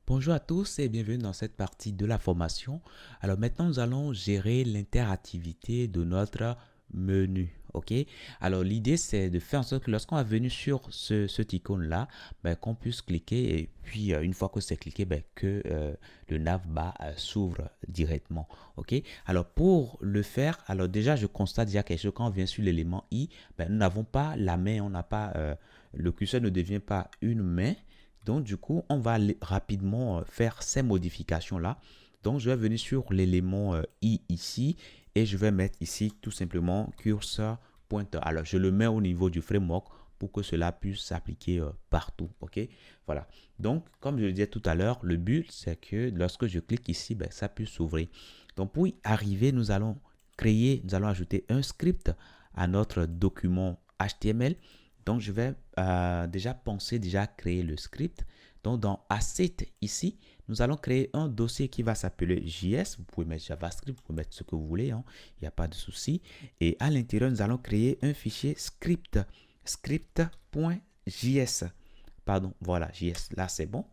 Bonjour à tous et bienvenue dans cette partie de la formation. Alors maintenant, nous allons gérer l'interactivité de notre menu. OK? Alors l'idée, c'est de faire en sorte que lorsqu'on va venir sur cet icône-là, ben, qu'on puisse cliquer et puis une fois que c'est cliqué, ben, que le navbar s'ouvre directement. OK? Alors pour le faire, alors déjà, je constate déjà quelque chose quand on vient sur l'élément I, ben, nous n'avons pas la main, on n'a pas, le curseur ne devient pas une main. Donc, du coup, on va rapidement faire ces modifications-là. Donc, je vais venir sur l'élément I ici et je vais mettre ici tout simplement curseur pointeur. Alors, je le mets au niveau du framework pour que cela puisse s'appliquer partout. OK? Voilà. Donc, comme je le disais tout à l'heure, le but, c'est que lorsque je clique ici, ben, ça puisse s'ouvrir. Donc, pour y arriver, nous allons ajouter un script à notre document HTML. Donc, je vais déjà penser, déjà créer le script. Donc, dans Asset, ici, nous allons créer un dossier qui va s'appeler JS. Vous pouvez mettre JavaScript, vous pouvez mettre ce que vous voulez, hein. Il n'y a pas de souci. Et à l'intérieur, nous allons créer un fichier script, script.js. Pardon, voilà, JS. Là, c'est bon.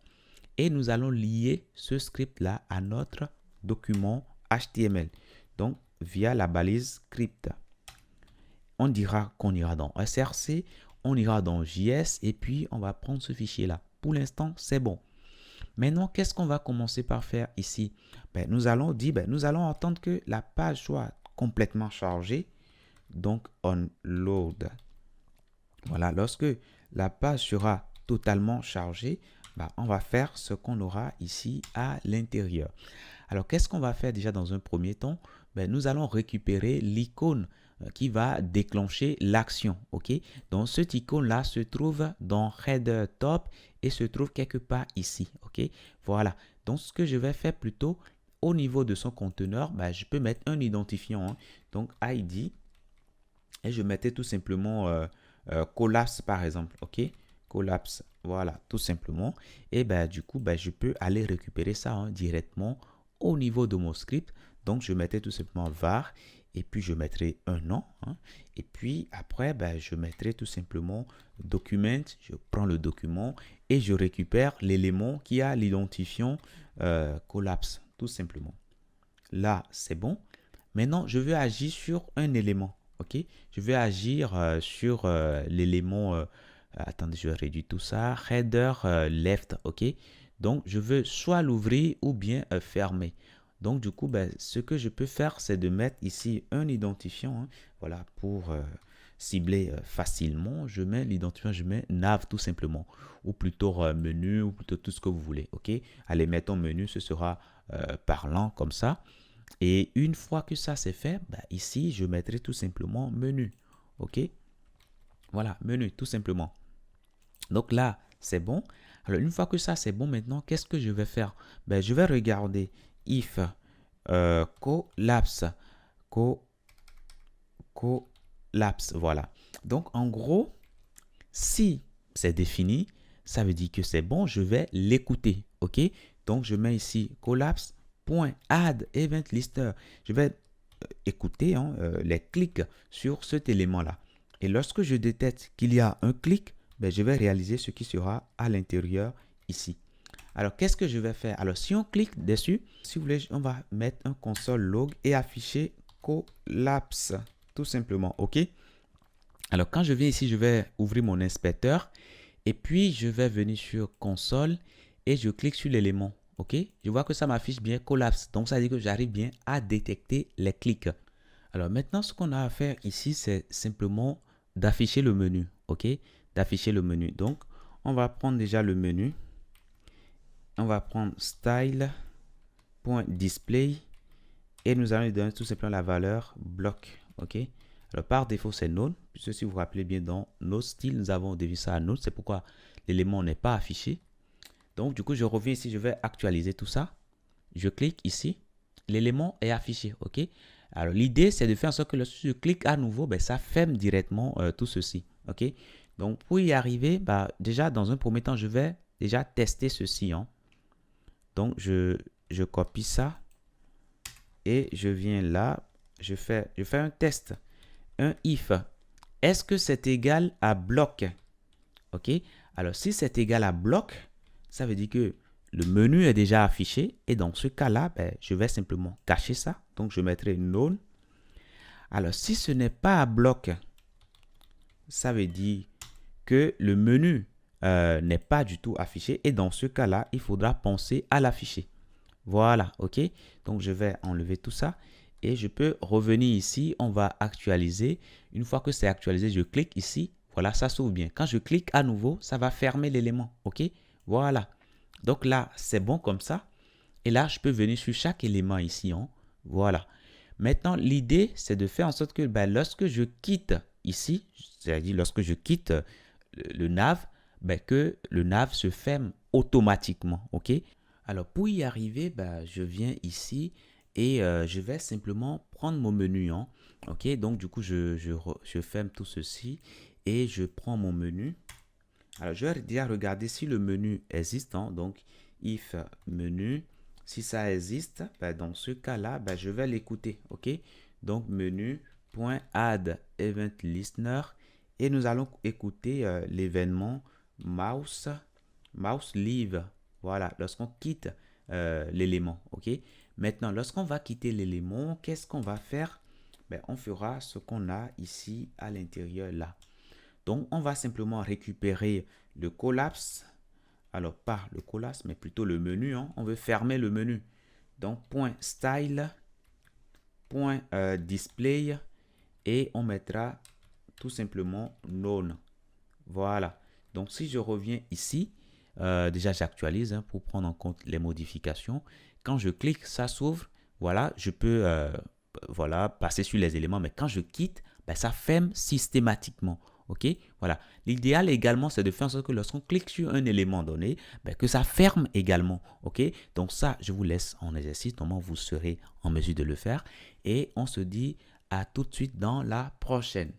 Et nous allons lier ce script-là à notre document HTML. Donc, via la balise script. On dira qu'on ira dans SRC, on ira dans JS et puis on va prendre ce fichier-là. Pour l'instant, c'est bon. Maintenant, qu'est-ce qu'on va commencer par faire ici? Nous allons dire, nous allons attendre que la page soit complètement chargée. Donc, on load. Voilà, lorsque la page sera totalement chargée, on va faire ce qu'on aura ici à l'intérieur. Alors, qu'est-ce qu'on va faire déjà dans un premier temps? Nous allons récupérer l'icône qui va déclencher l'action. OK? Donc, cette icône-là se trouve dans Header Top et se trouve quelque part ici. OK? Voilà. Donc, ce que je vais faire plutôt au niveau de son conteneur, je peux mettre un identifiant. Hein. Donc, ID et je mettais tout simplement collapse par exemple. OK? Collapse. Voilà, tout simplement. Et du coup, je peux aller récupérer ça directement au niveau de mon script. Donc, je mettais tout simplement var et puis je mettrai un nom. Hein, et puis après, je mettrai tout simplement document. Je prends le document et je récupère l'élément qui a l'identifiant collapse, tout simplement. Là, c'est bon. Maintenant, je veux agir sur un élément. OK? Je vais agir sur l'élément. Attendez, je vais réduire tout ça. Header left. OK? Donc, je veux soit l'ouvrir ou bien fermer. Donc, du coup, ce que je peux faire, c'est de mettre ici un identifiant. Hein, voilà, pour cibler facilement. Je mets l'identifiant, je mets nav tout simplement. Ou plutôt menu, ou plutôt tout ce que vous voulez. OK? Allez, mettons menu, ce sera parlant comme ça. Et une fois que ça c'est fait, ici, je mettrai tout simplement menu. OK? Voilà, menu, tout simplement. Donc là, c'est bon. Alors, une fois que ça c'est bon, maintenant, qu'est-ce que je vais faire? Je vais regarder if collapse. Collapse, voilà. Donc, en gros, si c'est défini, ça veut dire que c'est bon, je vais l'écouter. OK? Donc, je mets ici collapse.add event lister. Je vais écouter les clics sur cet élément-là. Et lorsque je détecte qu'il y a un clic, je vais réaliser ce qui sera à l'intérieur ici. Alors, qu'est-ce que je vais faire? Alors, si on clique dessus, si vous voulez, on va mettre un console log et afficher collapse, tout simplement. OK? Alors, quand je viens ici, je vais ouvrir mon inspecteur et puis je vais venir sur console et je clique sur l'élément. OK? Je vois que ça m'affiche bien collapse. Donc, ça veut dire que j'arrive bien à détecter les clics. Alors, maintenant, ce qu'on a à faire ici, c'est simplement d'afficher le menu. OK? D'afficher le menu. Donc, on va prendre déjà le menu. On va prendre style.display et nous allons lui donner tout simplement la valeur bloc. OK? Alors, par défaut, c'est none. Puisque si vous vous rappelez bien, dans nos styles, nous avons défini ça à none. C'est pourquoi l'élément n'est pas affiché. Donc, du coup, je reviens ici. Je vais actualiser tout ça. Je clique ici. L'élément est affiché. OK? Alors, l'idée, c'est de faire en sorte que lorsque je clique à nouveau, ça ferme directement tout ceci. OK? Donc, pour y arriver, déjà, dans un premier temps, je vais déjà tester ceci. Hein. Donc, je copie ça et je viens là. Je fais un test. Un if. Est-ce que c'est égal à bloc? OK? Alors, si c'est égal à bloc, ça veut dire que le menu est déjà affiché et dans ce cas-là, ben, je vais simplement cacher ça. Donc, je mettrai none. Alors, si ce n'est pas à bloc, ça veut dire que le menu n'est pas du tout affiché et dans ce cas-là, il faudra penser à l'afficher. Voilà, ok. Donc, je vais enlever tout ça et je peux revenir ici. On va actualiser. Une fois que c'est actualisé, je clique ici. Voilà, ça s'ouvre bien. Quand je clique à nouveau, ça va fermer l'élément, ok. Voilà. Donc là, c'est bon comme ça. Et là, je peux venir sur chaque élément ici. Hein. Voilà. Maintenant, l'idée, c'est de faire en sorte que ben, lorsque je quitte ici, c'est-à-dire lorsque je quitte le nav, ben, que le nav se ferme automatiquement. OK? Alors, pour y arriver, ben, je viens ici et je vais simplement prendre mon menu. Hein. OK? Donc, du coup, je ferme tout ceci et je prends mon menu. Alors, je vais déjà regarder si le menu existe. Hein. Donc, if menu, si ça existe, ben, dans ce cas-là, ben, je vais l'écouter. OK? Donc, menu.add event listener et nous allons écouter l'événement mouse leave. Voilà, lorsqu'on quitte l'élément. OK? Maintenant, lorsqu'on va quitter l'élément, qu'est-ce qu'on va faire? Ben, on fera ce qu'on a ici à l'intérieur là. Donc, on va simplement récupérer le collapse. Alors, pas le collapse, mais plutôt le menu. Hein. On veut fermer le menu. Donc, .style, .display et on mettra tout simplement none. Voilà. Donc, si je reviens ici, déjà j'actualise hein, pour prendre en compte les modifications. Quand je clique, ça s'ouvre. Voilà, je peux voilà, passer sur les éléments, mais quand je quitte, ben, ça ferme systématiquement. OK? Voilà. L'idéal également, c'est de faire en sorte que lorsqu'on clique sur un élément donné, ben, que ça ferme également. OK? Donc ça, je vous laisse en exercice. Normalement, vous serez en mesure de le faire. Et on se dit à tout de suite dans la prochaine.